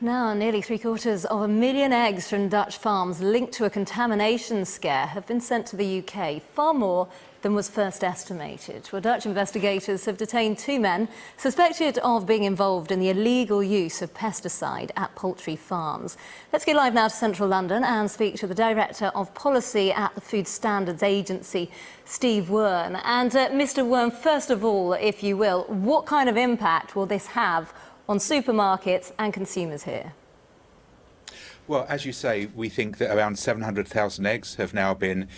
Now, nearly 750,000 eggs from Dutch farms linked to a contamination scare have been sent to the UK, far more than was first estimated. Well, Dutch investigators have detained two men suspected of being involved in the illegal use of pesticide at poultry farms. Let's go live now to central London and speak to the Director of Policy at the Food Standards Agency, Steve Wearne. And Mr. Wearne, first of all, if you will, what kind of impact will this have on supermarkets and consumers here? Well, as you say, we think that around 700,000 eggs have now been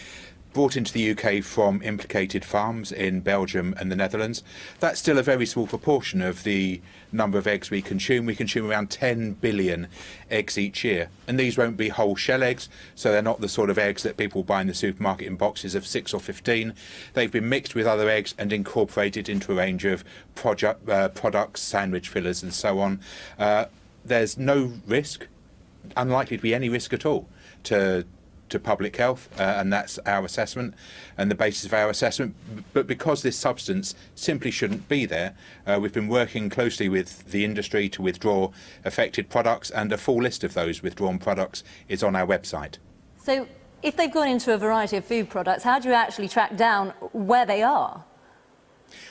brought into the UK from implicated farms in Belgium and the Netherlands. That's still a very small proportion of the number of eggs we consume. We consume around 10 billion eggs each year. And these won't be whole shell eggs, so they're not the sort of eggs that people buy in the supermarket in boxes of 6 or 15. They've been mixed with other eggs and incorporated into a range of products, sandwich fillers and so on. There's no risk, unlikely to be any risk at all, to public health, and that's our assessment and the basis of our assessment. But because this substance simply shouldn't be there, we've been working closely with the industry to withdraw affected products, and a full list of those withdrawn products is on our website. So if they've gone into a variety of food products, how do you actually track down where they are?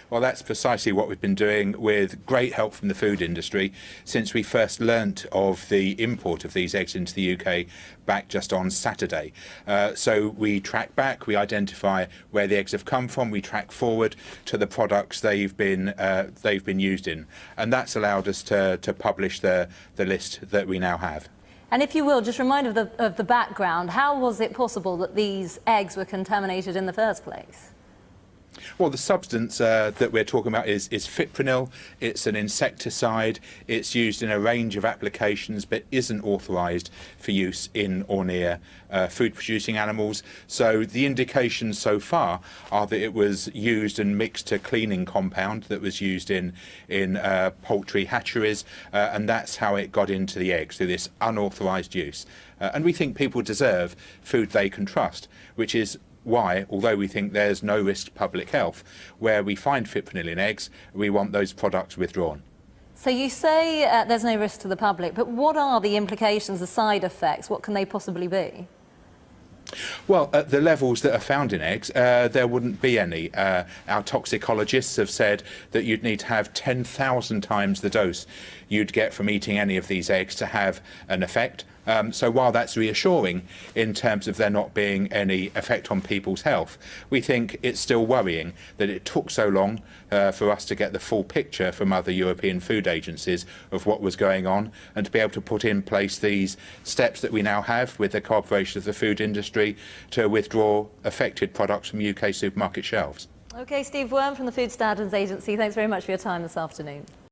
Well, that's precisely what we've been doing, with great help from the food industry, since we first learnt of the import of these eggs into the UK back just on Saturday. So we track back, we identify where the eggs have come from, we track forward to the products they've been used in, and that's allowed us to publish the list that we now have. And if you will, just remind of the background. How was it possible that these eggs were contaminated in the first place? Well, the substance that we're talking about is fipronil. It's an insecticide. It's used in a range of applications, but isn't authorised for use in or near food-producing animals. So the indications so far are that it was used and mixed to cleaning compound that was used in poultry hatcheries, and that's how it got into the eggs, through this unauthorised use. And we think people deserve food they can trust, which is why, although we think there's no risk to public health, where we find fipronil in eggs, we want those products withdrawn. So you say there's no risk to the public, but what are the implications, the side effects? What can they possibly be? Well, at the levels that are found in eggs, there wouldn't be any. Our toxicologists have said that you'd need to have 10,000 times the dose you'd get from eating any of these eggs to have an effect. So while that's reassuring in terms of there not being any effect on people's health, we think it's still worrying that it took so long for us to get the full picture from other European food agencies of what was going on, and to be able to put in place these steps that we now have with the cooperation of the food industry to withdraw affected products from UK supermarket shelves. OK, Steve Wearne from the Food Standards Agency, thanks very much for your time this afternoon.